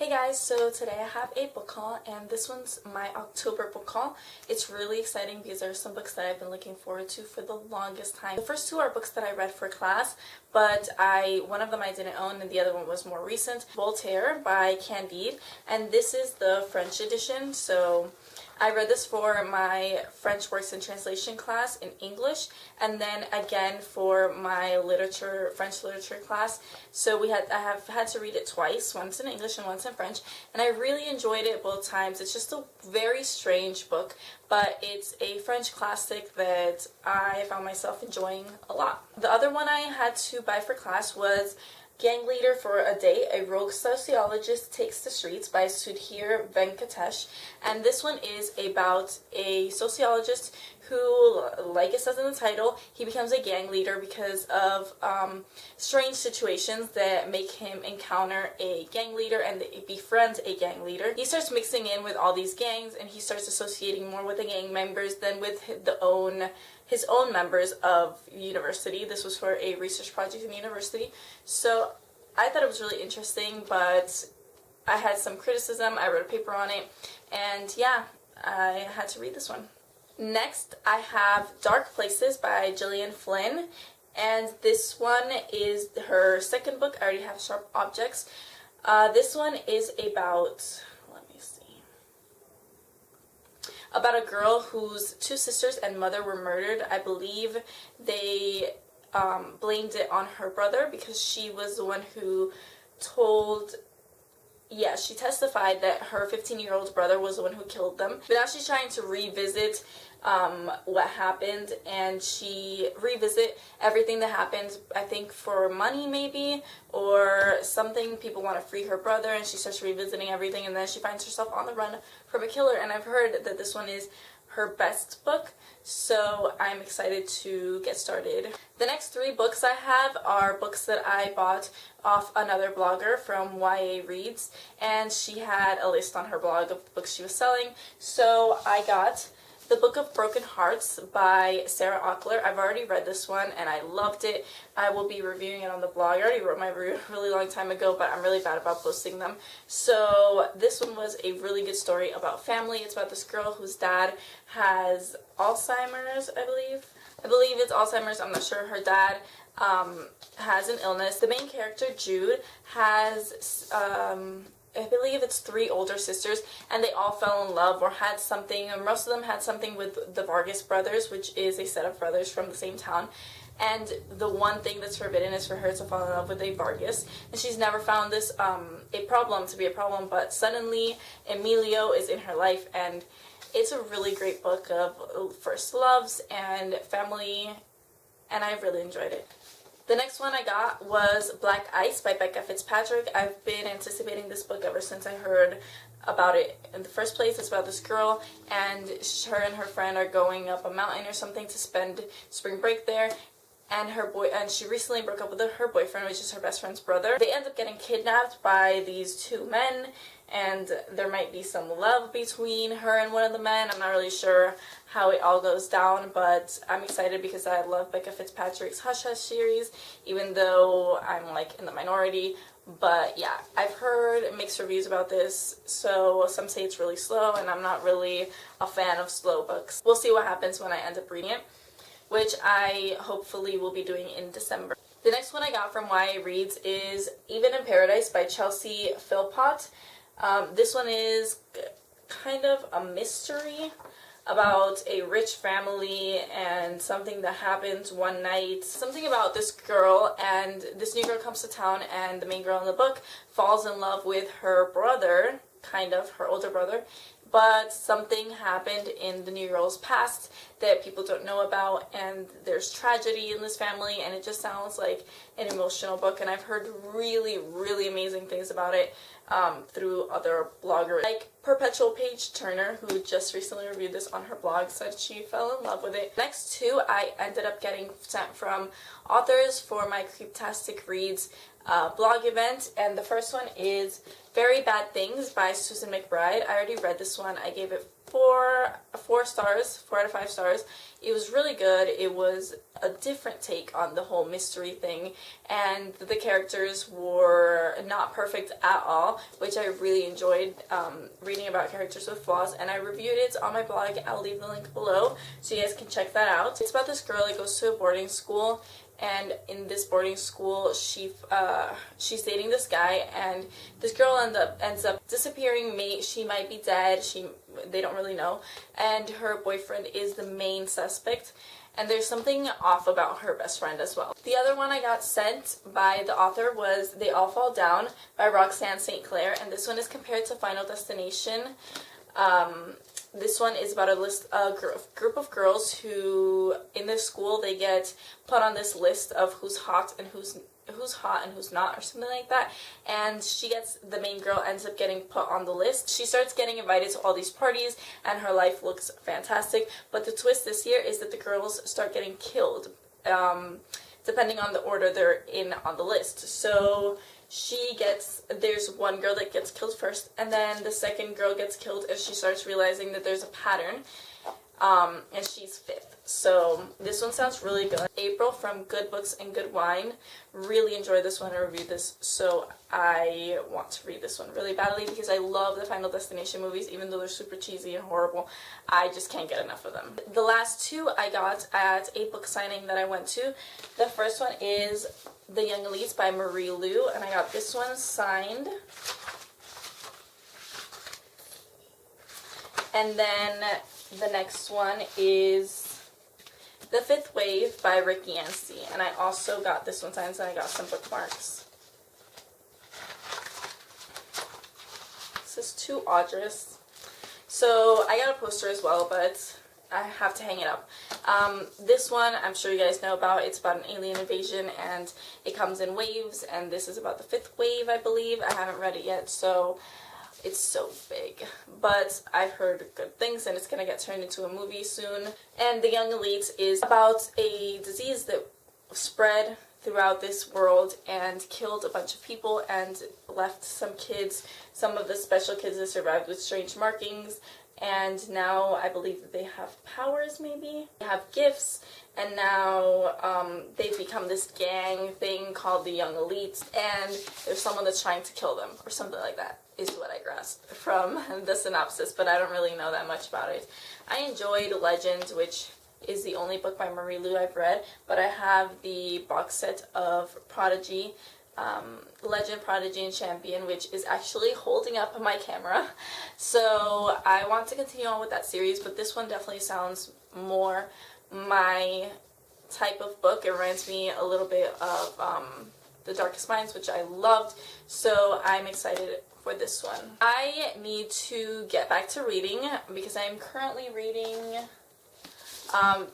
Hey guys, so today I have a book haul and this one's my October book haul. It's really exciting because there are some books that I've been looking forward to for the longest time. The first two are books that I read for class, but one of them I didn't own and the other one was more recent. Voltaire by Candide, and this is the French edition. So I read this for my French Works in Translation class in English, and then again for my French literature class. So I have had to read it twice, once in English and once in French, and I really enjoyed it both times. It's just a very strange book, but it's a French classic that I found myself enjoying a lot. The other one I had to buy for class was Gang Leader for a Day, A Rogue Sociologist Takes the Streets by Sudhir Venkatesh. And this one is about a sociologist who, like it says in the title, he becomes a gang leader because of strange situations that make him encounter a gang leader and befriend a gang leader. He starts mixing in with all these gangs and he starts associating more with the gang members than with his own members of university. This was for a research project in university. So I thought it was really interesting, but I had some criticism. I wrote a paper on it, and yeah, I had to read this one. Next, I have Dark Places by Gillian Flynn, and this one is her second book. I already have Sharp Objects. This one is about a girl whose two sisters and mother were murdered. I believe they blamed it on her brother because she was the one who she testified that her 15-year-old brother was the one who killed them. But now she's trying to revisit what happened, and she revisit everything that happened, I think for money maybe, or something. People want to free her brother, and she starts revisiting everything, and then she finds herself on the run from a killer. And I've heard that this one is her best book, so I'm excited to get started. The next three books I have are books that I bought off another blogger from YA Reads, and she had a list on her blog of the books she was selling. So I got The Book of Broken Hearts by Sarah Auckler. I've already read this one and I loved it. I will be reviewing it on the blog. I already wrote my review a really long time ago, but I'm really bad about posting them. So this one was a really good story about family. It's about this girl whose dad has Alzheimer's, I believe. I believe it's Alzheimer's. I'm not sure. Her dad has an illness. The main character, Jude, has I believe it's 3 older sisters, and they all fell in love or had something, and most of them had something with the Vargas brothers, which is a set of brothers from the same town. And the one thing that's forbidden is for her to fall in love with a Vargas, and she's never found this a problem to be a problem, but suddenly Emilio is in her life, and it's a really great book of first loves and family, and I really enjoyed it. The next one I got was Black Ice by Becca Fitzpatrick. I've been anticipating this book ever since I heard about it in the first place. It's about this girl, and her and her friend are going up a mountain or something to spend spring break there. And she recently broke up with her boyfriend, which is her best friend's brother. They end up getting kidnapped by these 2 men, and there might be some love between her and one of the men. I'm not really sure how it all goes down, but I'm excited because I love Becca Fitzpatrick's Hush Hush series, even though I'm in the minority. But yeah, I've heard mixed reviews about this, so some say it's really slow, and I'm not really a fan of slow books. We'll see what happens when I end up reading it, which I hopefully will be doing in December. The next one I got from YA Reads is Even in Paradise by Chelsea Philpott. This one is kind of a mystery about a rich family and something that happens one night. Something about this girl, and this new girl comes to town, and the main girl in the book falls in love with her brother, her older brother. But something happened in the new girl's past that people don't know about, and there's tragedy in this family, and it just sounds like an emotional book. And I've heard really, really amazing things about it through other bloggers, like Perpetual Page Turner, who just recently reviewed this on her blog, said she fell in love with it. Next 2 I ended up getting sent from authors for my Creeptastic Reads blog event, and the first one is Very Bad Things by Susan McBride. I already read this one. I gave it 4 stars, 4 out of 5 stars. It was really good. It was a different take on the whole mystery thing, and the characters were not perfect at all, which I really enjoyed reading about characters with flaws, and I reviewed it on my blog. I'll leave the link below so you guys can check that out. It's about this girl that goes to a boarding school, and in this boarding school she's dating this guy, and this girl ends up disappearing. She might be dead, they don't really know, and her boyfriend is the main suspect, and there's something off about her best friend as well. The other one I got sent by the author was They All Fall Down by Roxanne St. Clair, and this one is compared to Final Destination. This one is about a group of girls who, in their school, they get put on this list of who's hot and who's not, or something like that. And the main girl ends up getting put on the list. She starts getting invited to all these parties, and her life looks fantastic. But the twist this year is that the girls start getting killed, depending on the order they're in on the list. So there's one girl that gets killed first, and then the second girl gets killed as she starts realizing that there's a pattern, and she's fifth. So this one sounds really good. April from Good Books and Good Wine. Really enjoyed this one. I reviewed this, so I want to read this one really badly because I love the Final Destination movies, even though they're super cheesy and horrible. I just can't get enough of them. The last two I got at a book signing that I went to. The first one is The Young Elites by Marie Lu, and I got this one signed. And then the next one is The Fifth Wave by Rick Yancey, and I also got this one signed, and I got some bookmarks. This is to Audress. So I got a poster as well, but I have to hang it up. This one I'm sure you guys know about. It's about an alien invasion, and it comes in waves, and this is about the fifth wave, I believe. I haven't read it yet, so it's so big, but I've heard good things, and it's gonna get turned into a movie soon. And The Young Elites is about a disease that spread throughout this world and killed a bunch of people and left some kids, some of the special kids that survived, with strange markings. And now I believe that they have powers, maybe. They have gifts, and now they've become this gang thing called the Young Elites, and there's someone that's trying to kill them, or something like that, is what I grasped from the synopsis, but I don't really know that much about it. I enjoyed Legend, which is the only book by Marie Lu I've read, but I have the box set of Prodigy, Legend, Prodigy, and Champion, which is actually holding up my camera. So I want to continue on with that series, but this one definitely sounds more my type of book. It reminds me a little bit of The Darkest Minds, which I loved, so I'm excited for this one. I need to get back to reading because I'm currently reading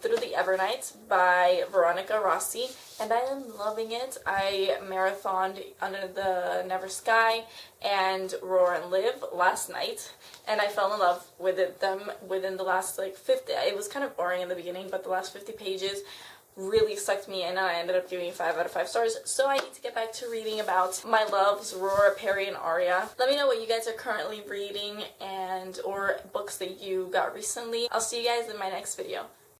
Through the Evernight by Veronica Rossi, and I am loving it. I marathoned Under the Never Sky and Roar and Live last night, and I fell in love with them within the last 50. It was kind of boring in the beginning, but the last 50 pages really sucked me in, and I ended up giving 5 out of 5 stars. So I need to get back to reading about my loves, Roar, Perry, and Aria. Let me know what you guys are currently reading or books that you got recently. I'll see you guys in my next video.